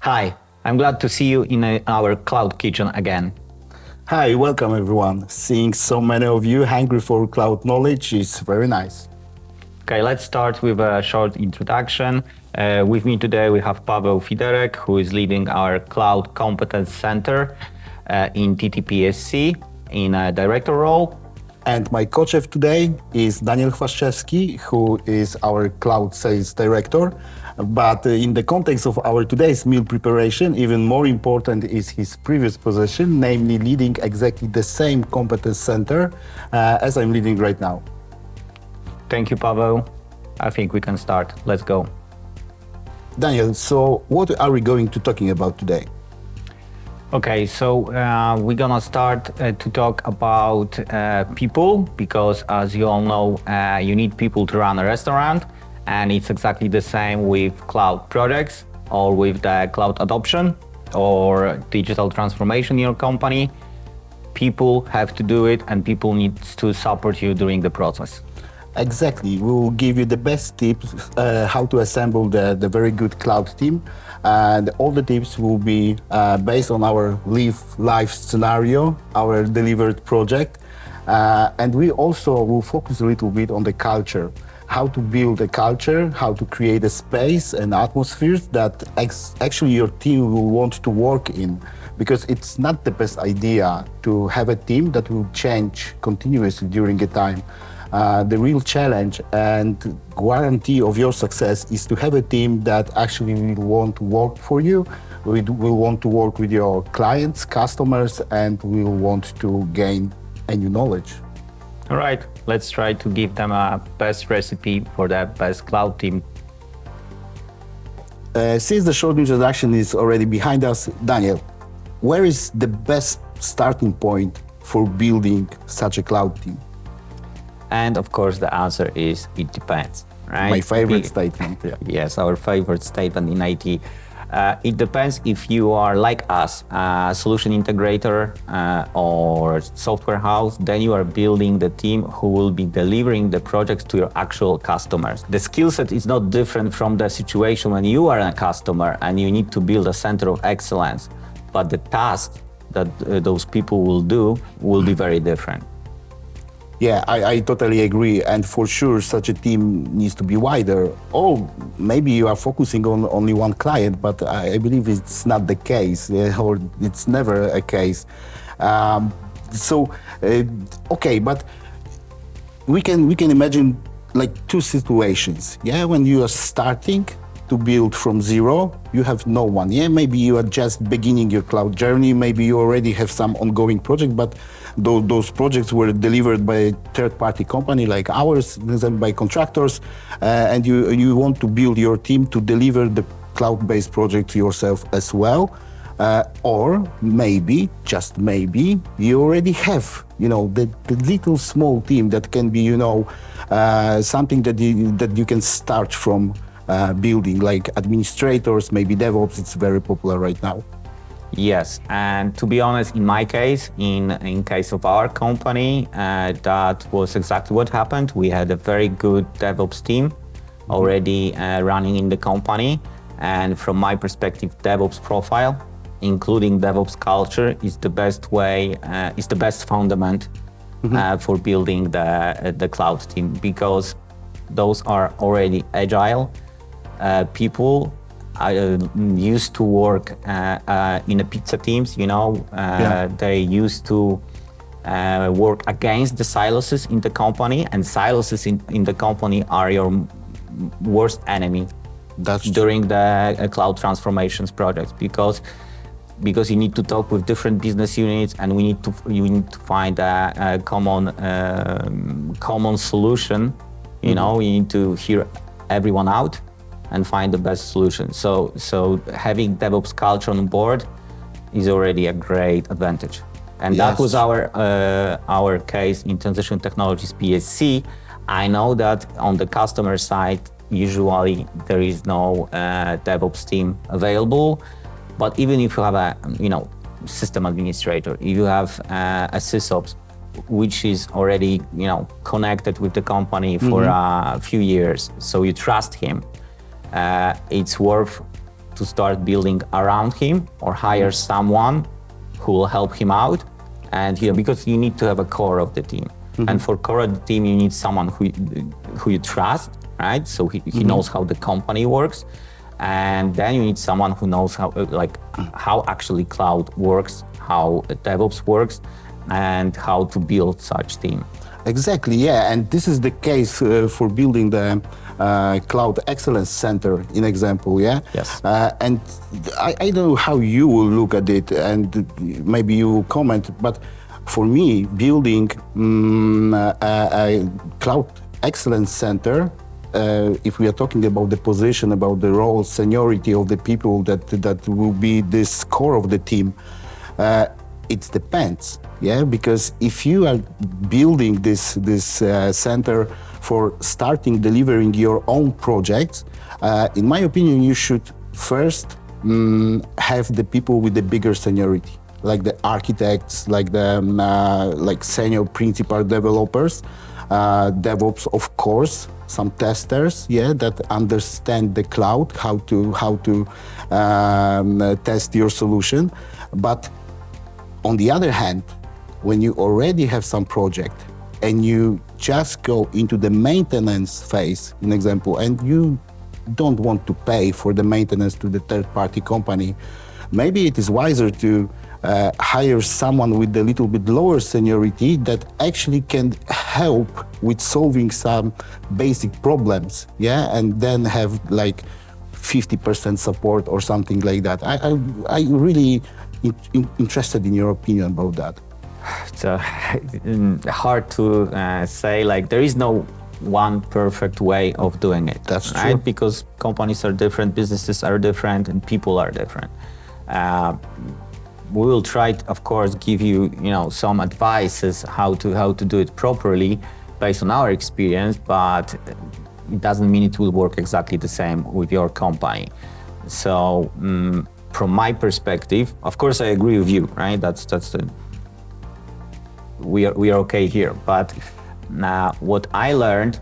Hi, I'm glad to see you in our cloud kitchen again. Hi, welcome everyone. Seeing so many of you hungry for cloud knowledge is very nice. Okay, let's start with a short introduction. With me today we have Paweł Fiderek, who is leading our Cloud Competence Center in TTPSC in a director role. And my co-chef today is Daniel Chwaszczewski, who is our cloud sales director. But in the context of our today's meal preparation, even more important is his previous position, namely leading exactly the same competence center as I'm leading right now. Thank you, Paweł. I think we can start. Let's go. Daniel, so what are we going to talking about today? Okay, so we're gonna start to talk about people, because as you all know, you need people to run a restaurant, and it's exactly the same with cloud projects or with the cloud adoption or digital transformation in your company. People have to do it, and people need to support you during the process. Exactly. We will give you the best tips how to assemble the very good cloud team. And all the tips will be based on our live scenario, our delivered project. And we also will focus a little bit on the culture, how to build a culture, how to create a space and atmosphere that actually your team will want to work in. Because it's not the best idea to have a team that will change continuously during a time. The real challenge and guarantee of your success is to have a team that actually will want to work for you, will want to work with your clients, customers, and will want to gain a new knowledge. All right, let's try to give them a best recipe for the best cloud team. Since the short introduction is already behind us, Daniel, where is the best starting point for building such a cloud team? And of course, the answer is it depends, right? My favorite statement. Yeah. Yes, our favorite statement in IT. It depends if you are like us, a solution integrator or software house, then you are building the team who will be delivering the projects to your actual customers. The skill set is not different from the situation when you are a customer and you need to build a center of excellence, but the tasks that those people will do will be very different. Yeah, I totally agree. And for sure, such a team needs to be wider. Or maybe you are focusing on only one client, but I believe it's not the case, or it's never a case. Okay, but we can imagine like two situations. Yeah, when you are starting to build from zero, you have no one. Yeah, maybe you are just beginning your cloud journey. Maybe you already have some ongoing project, but those projects were delivered by a third-party company like ours, by contractors, and you want to build your team to deliver the cloud-based project yourself as well. Or maybe, just maybe, you already have, the little small team that can be, something that you can start from building, like administrators, maybe DevOps. It's very popular right now. Yes, and to be honest, in my case, in case of our company, that was exactly what happened. We had a very good DevOps team already running in the company, and from my perspective, DevOps profile, including DevOps culture, is the best way, is the best fundament for building the cloud team, because those are already agile people. I used to work in a pizza teams, They used to work against the silos in the company, and silos in the company are your worst enemy. That's during the cloud transformations projects, because you need to talk with different business units, and you need to find a common solution. You need to hear everyone out and find the best solution. So having DevOps culture on board is already a great advantage. And that was our case in Transition Technologies PSC. I know that on the customer side, usually there is no DevOps team available. But even if you have a system administrator, if you have a sysops, which is already connected with the company for a few years, so you trust him, it's worth to start building around him or hire someone who will help him out. And because you need to have a core of the team. And for core of the team, you need someone who you trust, right? So he knows how the company works. And then you need someone who knows how actually cloud works, how DevOps works, and how to build such team. Exactly, yeah, and this is the case for building the Cloud Excellence Center, in example, yeah? Yes. And I don't know how you will look at it, and maybe you will comment, but for me, building a Cloud Excellence Center, if we are talking about the position, about the role, seniority of the people that will be this core of the team, it depends, yeah, because if you are building this center for starting delivering your own projects, in my opinion, you should first have the people with the bigger seniority, like the architects, like the like senior principal developers, DevOps, of course, some testers, yeah, that understand the cloud, how to test your solution, but on the other hand, when you already have some project and you just go into the maintenance phase, in example, and you don't want to pay for the maintenance to the third-party company, maybe it is wiser to hire someone with a little bit lower seniority that actually can help with solving some basic problems, yeah, and then have like 50% support or something like that. I really interested in your opinion about that. It's hard to say, like there is no one perfect way of doing it. That's right? true. Because companies are different, businesses are different, and people are different. We will try to, of course, give you, some advices how to do it properly based on our experience, but it doesn't mean it will work exactly the same with your company. So from my perspective, of course, I agree with you, right? That's the we are okay here. But what I learned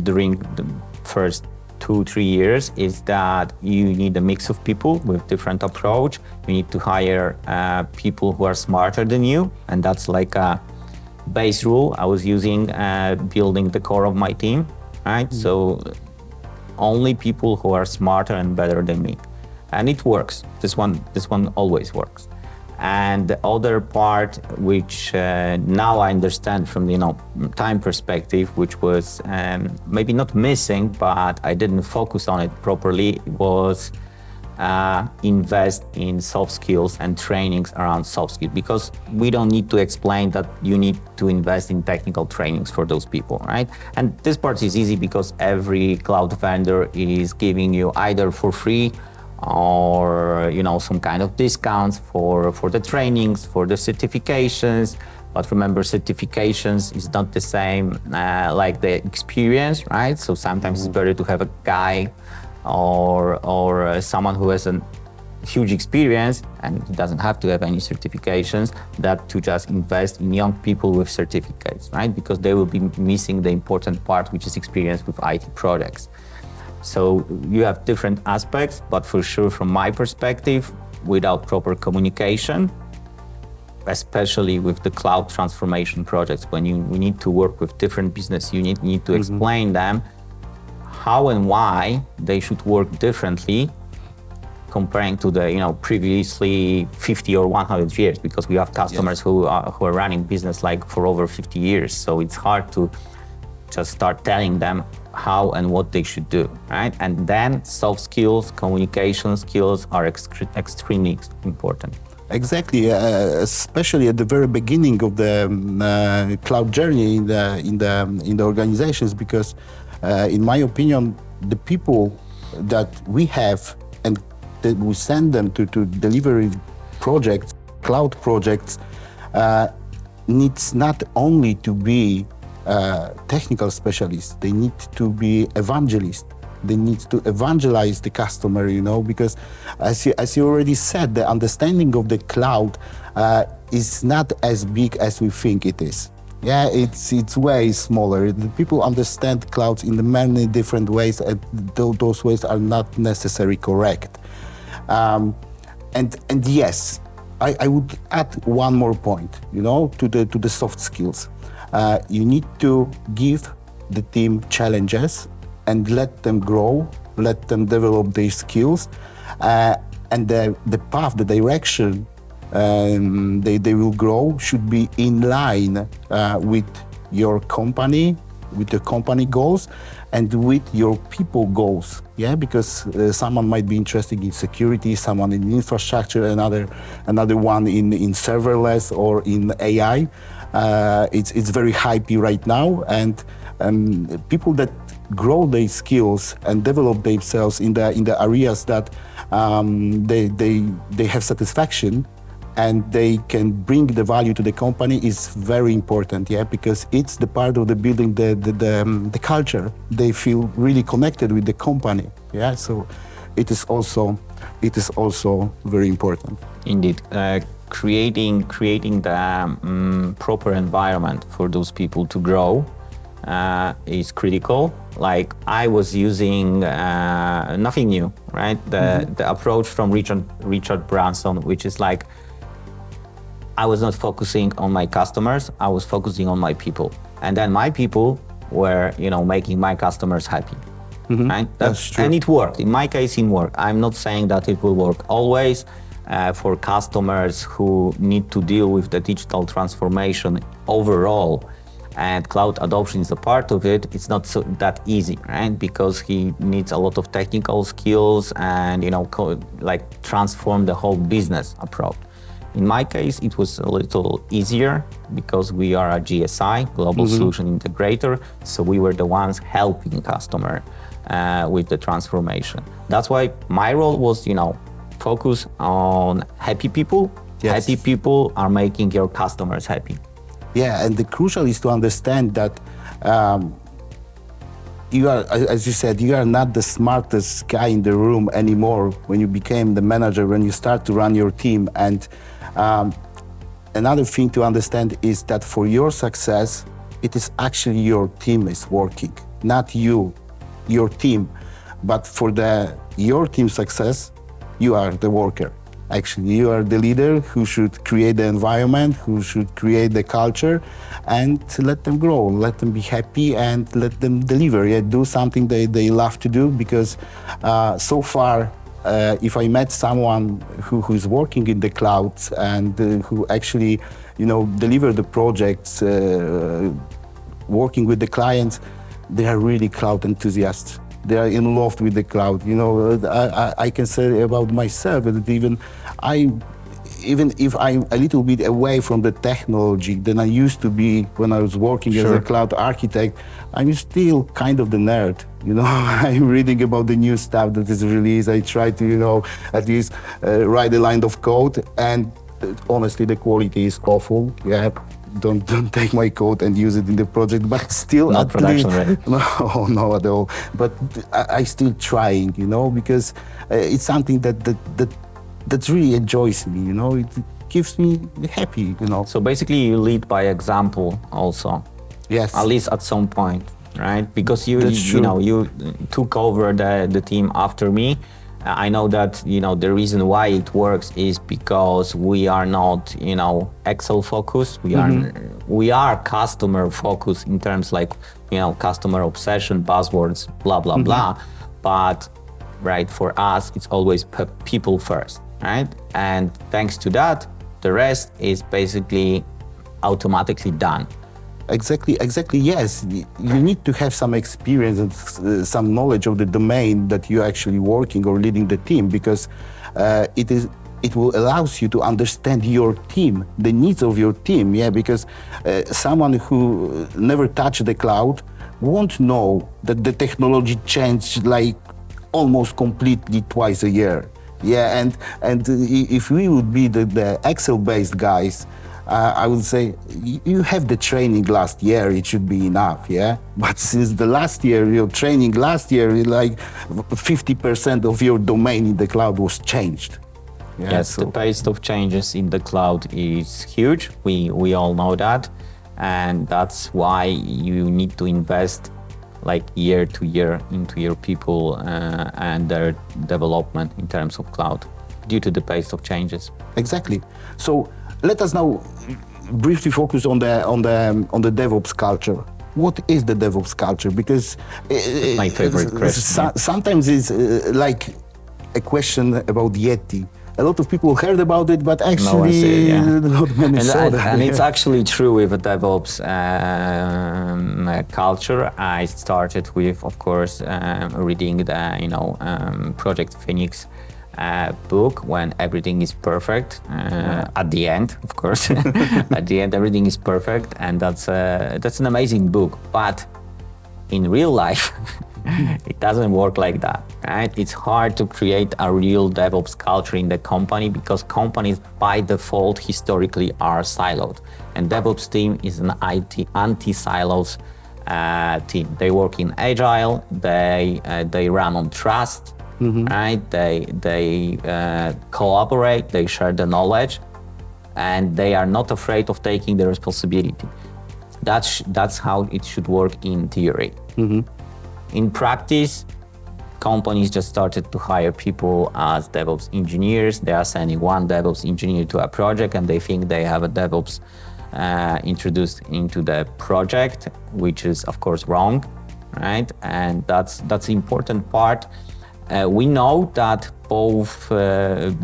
during the first 2-3 years is that you need a mix of people with different approach. You need to hire people who are smarter than you, and that's like a base rule I was using building the core of my team, right? So only people who are smarter and better than me, and it works. This one always works. And the other part, which now I understand from the time perspective, which was maybe not missing, but I didn't focus on it properly, was invest in soft skills and trainings around soft skills, because we don't need to explain that you need to invest in technical trainings for those people, right? And this part is easy because every cloud vendor is giving you either for free or some kind of discounts for the trainings, for the certifications. But remember, certifications is not the same like the experience, right? So sometimes it's better to have a guy or someone who has a huge experience and he doesn't have to have any certifications, that to just invest in young people with certificates, right? Because they will be missing the important part, which is experience with IT projects. So you have different aspects, but for sure, from my perspective, without proper communication, especially with the cloud transformation projects, when we need to work with different business units, need to explain them how and why they should work differently comparing to the previously 50 or 100 years, because we have customers who are running business like for over 50 years. So it's hard to just start telling them how and what they should do, right? And then soft skills, communication skills are extremely important. Exactly, especially at the very beginning of the cloud journey in the organizations, because in my opinion, the people that we have and that we send them to deliver projects, cloud projects, needs not only to be technical specialists, they need to be evangelists. They need to evangelize the customer, because as you already said, the understanding of the cloud is not as big as we think it is. Yeah, it's way smaller. The people understand clouds in the many different ways, and those ways are not necessarily correct. Um, and yes, I would add one more point, to the soft skills. You need to give the team challenges and let them grow, let them develop their skills, and the path, the direction they will grow should be in line with your company, with the company goals, and with your people goals. Yeah, because someone might be interested in security, someone in infrastructure, another one in serverless or in AI. It's very hypey right now, and people that grow their skills and develop themselves in the areas that they have satisfaction and they can bring the value to the company is very important, yeah, because it's the part of the building the culture. They feel really connected with the company, yeah. So it is also very important. Indeed, creating the proper environment for those people to grow is critical. Like I was using nothing new, right? The approach from Richard Branson, which is like, I was not focusing on my customers, I was focusing on my people. And then my people were, making my customers happy. Right? That's true. And it worked. In my case, it worked. I'm not saying that it will work always. For customers who need to deal with the digital transformation overall, and cloud adoption is a part of it, it's not that easy, right? Because he needs a lot of technical skills and, transform the whole business approach. In my case, it was a little easier because we are a GSI, Global Solution Integrator, so we were the ones helping customer with the transformation. That's why my role was, focus on happy people. Yes. Happy people are making your customers happy. Yeah, and the crucial is to understand that you are, as you said, you are not the smartest guy in the room anymore when you became the manager, when you start to run your team. And another thing to understand is that for your success, it is actually your team is working, not you, your team. But for your team's success, you are the worker. Actually, you are the leader who should create the environment, who should create the culture, and let them grow, let them be happy, and let them deliver. Yeah, do something they love to do. Because so far, if I met someone who's working in the cloud and who actually, deliver the projects, working with the clients, they are really cloud enthusiasts. They are in love with the cloud. I can say about myself that even if I'm a little bit away from the technology than I used to be when I was working as a cloud architect, I'm still kind of the nerd. I'm reading about the new stuff that is released. I try to, at least write a line of code, and honestly, the quality is awful. Yeah. Don't take my code and use it in the project, but still not production ready. No, at all. But I still trying, because it's something that really enjoys me. It keeps me happy. So basically, you lead by example, also. Yes. At least at some point, right? Because you took over the team after me. I know that, the reason why it works is because we are not, Excel focused. We are customer focused in terms like, customer obsession, buzzwords, blah, blah, blah. But, right, for us, it's always people first, right? And thanks to that, the rest is basically automatically done. Exactly, yes. You need to have some experience and some knowledge of the domain that you're actually working or leading the team, because it will allows you to understand your team, the needs of your team, yeah, because someone who never touched the cloud won't know that the technology changed like almost completely twice a year. Yeah, and if we would be the Excel-based guys, I would say you have the training last year, it should be enough, yeah? But since the last year, your training last year, like 50% of your domain in the cloud was changed. Yeah, yes, the pace of changes in the cloud is huge. We all know that. and that's why you need to invest like year to year into your people and their development in terms of cloud due to the pace of changes. Exactly. So let us now briefly focus on the DevOps culture. What is the DevOps culture? Because my favorite question. Sometimes it's like a question about Yeti. A lot of people heard about it, but actually not many saw that. And it's actually true with the DevOps culture. I started with, of course, reading the Project Phoenix book when everything is perfect. At the end, of course, at the end everything is perfect, and that's an amazing book. But in real life, it doesn't work like that, right? It's hard to create a real DevOps culture in the company because companies by default historically are siloed, and DevOps team is an IT anti-silos team. They work in agile. They run on trust. Right? They collaborate, they share the knowledge, and they are not afraid of taking the responsibility. That's how it should work in theory. In practice, companies just started to hire people as DevOps engineers. They are sending one DevOps engineer to a project, and they think they have a DevOps introduced into the project, which is of course wrong, right? And that's the important part. We know that both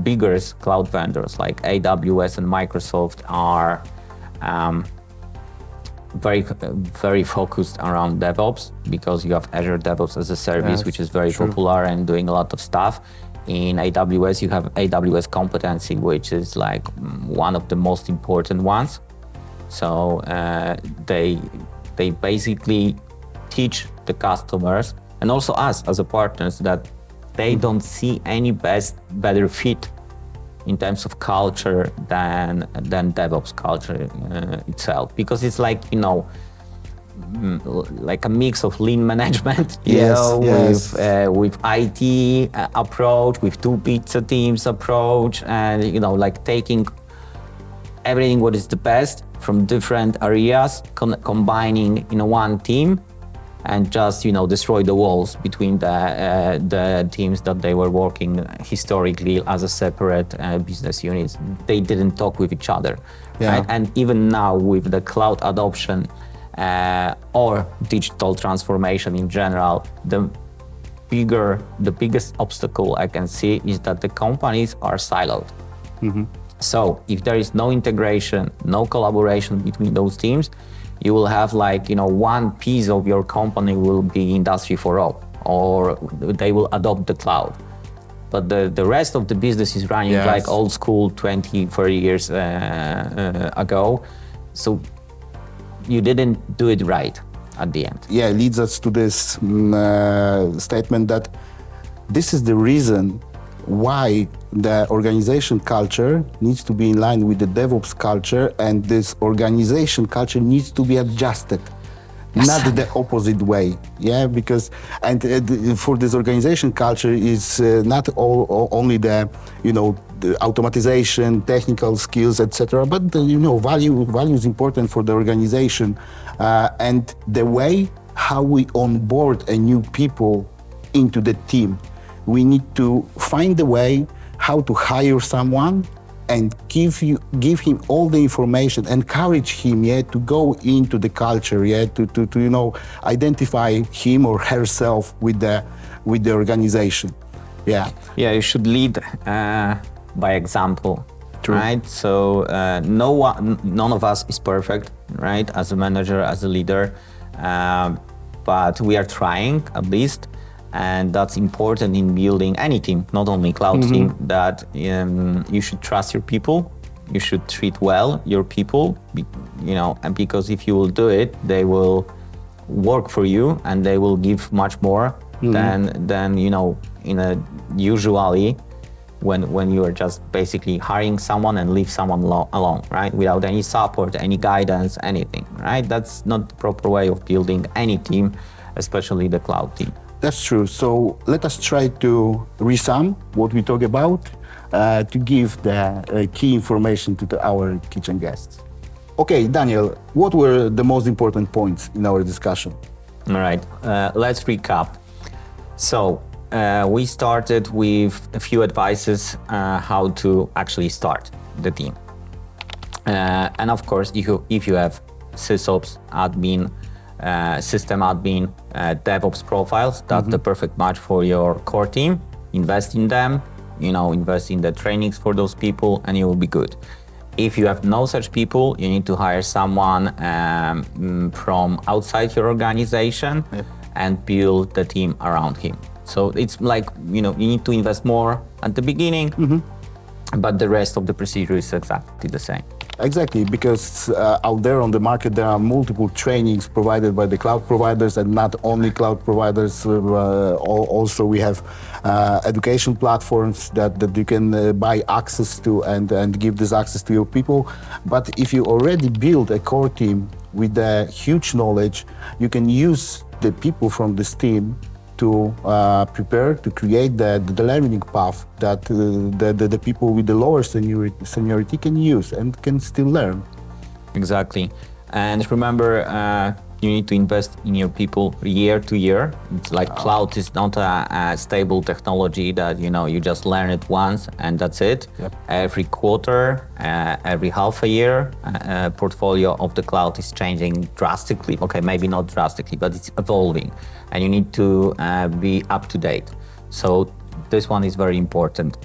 bigger cloud vendors like AWS and Microsoft are very focused around DevOps, because you have Azure DevOps as a service, which is very popular and doing a lot of stuff. In AWS, you have AWS Competency, which is like one of the most important ones. So they basically teach the customers and also us as a partners that they don't see any better fit in terms of culture than DevOps culture itself, because it's like like a mix of lean management, with IT approach, with two pizza teams approach, and like taking everything what is the best from different areas, combining in one team, and just destroy the walls between the teams that they were working historically as a separate business units. They didn't talk with each other, right? And even now with the cloud adoption or digital transformation in general, the biggest obstacle I can see is that the companies are siloed. So if there is no integration, no collaboration between those teams, you will have one piece of your company will be Industry 4.0, or they will adopt the cloud. But the rest of the business is running like old school 20, 30 years ago. So you didn't do it right at the end. Yeah, it leads us to this statement that this is the reason why the organization culture needs to be in line with the DevOps culture, and this organization culture needs to be adjusted, not the opposite way. Yeah, because for this organization culture is not only the the automatization, technical skills, etc. But value is important for the organization, and the way how we onboard a new people into the team. We need to find a way how to hire someone and give him all the information, encourage him to go into the culture, to identify him or herself with the organization. You should lead by example. True. Right? So none of us is perfect, right? As a manager, as a leader, but we are trying at least. And that's important in building any team, not only cloud team, that you should trust your people, you should treat well your people, and because if you will do it, they will work for you and they will give much more than usually when you are just basically hiring someone and leave someone alone, right? Without any support, any guidance, anything, right? That's not the proper way of building any team, especially the cloud team. That's true. So let us try to resum what we talk about to give the key information to our kitchen guests. Okay, Daniel, what were the most important points in our discussion? All right, let's recap. So we started with a few advices how to actually start the team. And of course, if you have sysops, admin, system admin, DevOps profiles, that's the perfect match for your core team. Invest in them, invest in the trainings for those people, and you will be good. If you have no such people, you need to hire someone from outside your organization and build the team around him. So it's like, you need to invest more at the beginning, but the rest of the procedure is exactly the same. Exactly, because out there on the market, there are multiple trainings provided by the cloud providers, and not only cloud providers. Also, we have education platforms that you can buy access to and give this access to your people. But if you already build a core team with a huge knowledge, you can use the people from this team to prepare, to create the learning path that the people with the lower seniority can use and can still learn. Exactly. And remember, you need to invest in your people year to year. It's like cloud is not a stable technology that, you just learn it once and that's it. Yep. Every quarter, every half a year, portfolio of the cloud is changing drastically. Okay, maybe not drastically, but it's evolving. And you need to be up to date. So this one is very important.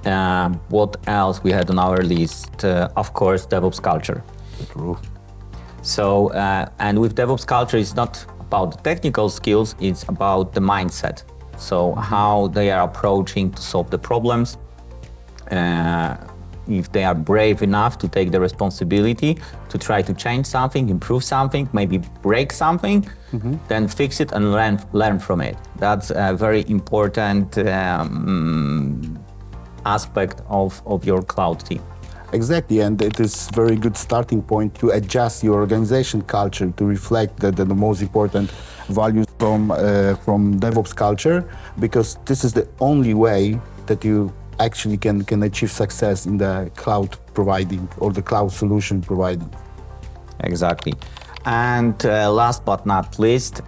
What else we had on our list? Of course, DevOps culture. True. So, and with DevOps culture, it's not about the technical skills, it's about the mindset. So how they are approaching to solve the problems. If they are brave enough to take the responsibility to try to change something, improve something, maybe break something, then fix it and learn from it. That's a very important aspect of your cloud team. Exactly, and it is very good starting point to adjust your organization culture to reflect the most important values from DevOps culture, because this is the only way that you actually can achieve success in the cloud providing or the cloud solution providing. Exactly. And last but not least,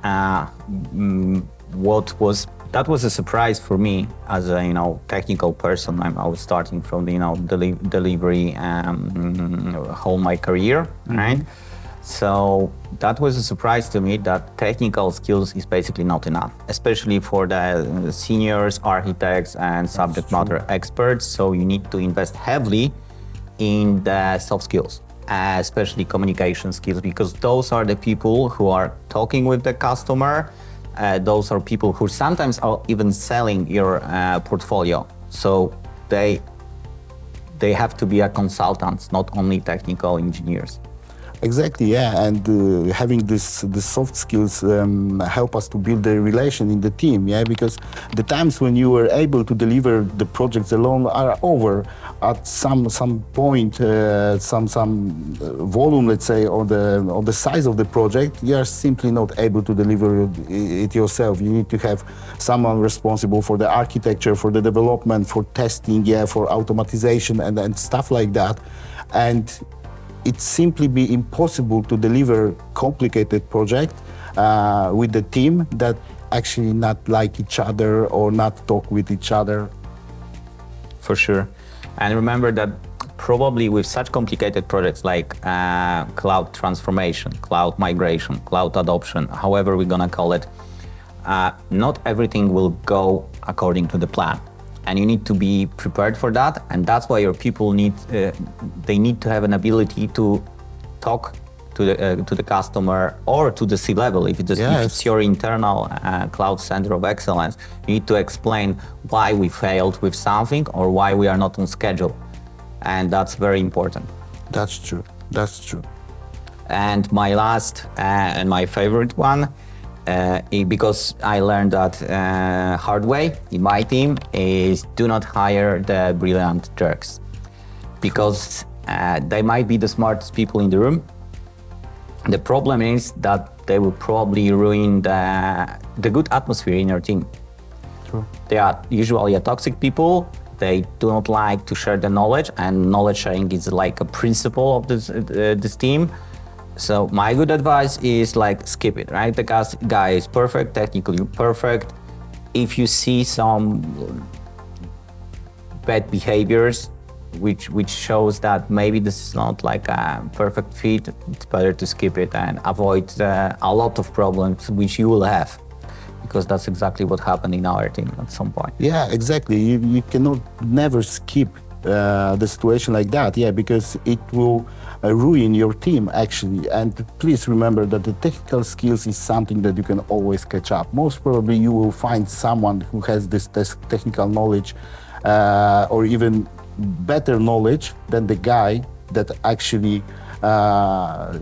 that was a surprise for me as a technical person. I was starting from the delivery whole my career, right? So that was a surprise to me that technical skills is basically not enough, especially for the seniors, architects, and subject matter experts. So you need to invest heavily in the soft skills, especially communication skills, because those are the people who are talking with the customer. Those are people who sometimes are even selling your portfolio. So they have to be a consultants, not only technical engineers. Exactly, yeah, and having the soft skills help us to build a relation in the team, yeah, because the times when you were able to deliver the projects alone are over. At some point, some volume, let's say, or the size of the project, you are simply not able to deliver it yourself. You need to have someone responsible for the architecture, for the development, for testing, yeah, for automatization and stuff like that, and it simply be impossible to deliver complicated project with the team that actually not like each other or not talk with each other. For sure. And remember that probably with such complicated projects like cloud transformation, cloud migration, cloud adoption, however we're gonna call it, not everything will go according to the plan. And you need to be prepared for that, and that's why your people need to have an ability to talk to the customer or to the C-level. If it's your internal cloud center of excellence, you need to explain why we failed with something or why we are not on schedule, and that's very important. That's true. That's true. And my last and my favorite one. Because I learned that hard way in my team, is do not hire the brilliant jerks, because they might be the smartest people in the room. The problem is that they will probably ruin the good atmosphere in your team. True. They are usually toxic people, they do not like to share the knowledge, and knowledge sharing is like a principle of this team. So my good advice is like skip it, right? The guy is perfect, technically perfect. If you see some bad behaviors, which shows that maybe this is not like a perfect fit, it's better to skip it and avoid a lot of problems which you will have. Because that's exactly what happened in our team at some point. Yeah, exactly. You cannot never skip the situation like that, because it will ruin your team actually. And please remember that the technical skills is something that you can always catch up. Most probably you will find someone who has this technical knowledge or even better knowledge than the guy that actually have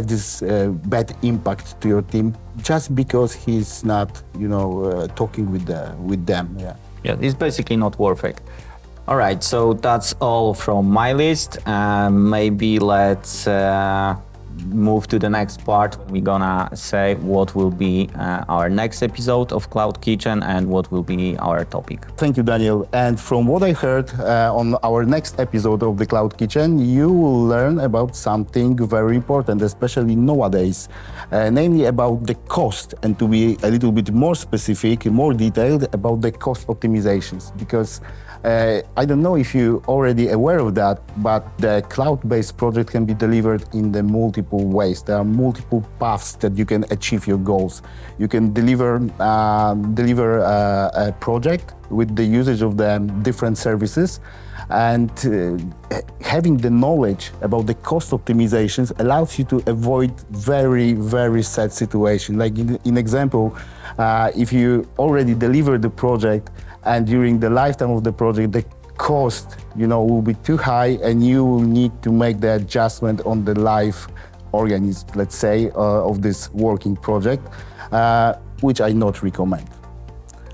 this bad impact to your team just because he's not talking with them. Yeah, it's basically not worth it. All right, so that's all from my list. Maybe let's move to the next part. We're gonna say what will be our next episode of Cloud Kitchen and what will be our topic. Thank you, Daniel. And from what I heard on our next episode of the Cloud Kitchen, you will learn about something very important, especially nowadays, namely about the cost, and to be a little bit more specific, more detailed about the cost optimizations. Because I don't know if you're already aware of that, but the cloud-based project can be delivered in the multiple ways. There are multiple paths that you can achieve your goals. You can deliver a project with the usage of the different services, and having the knowledge about the cost optimizations allows you to avoid very, very sad situations. Like in example, if you already delivered the project and during the lifetime of the project, the cost, will be too high, and you will need to make the adjustment on the live organism, let's say, of this working project, which I not recommend.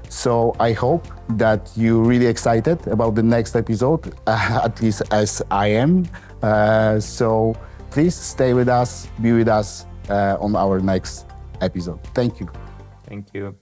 So I hope that you're really excited about the next episode, at least as I am. So please stay with us, be with us on our next episode. Thank you. Thank you.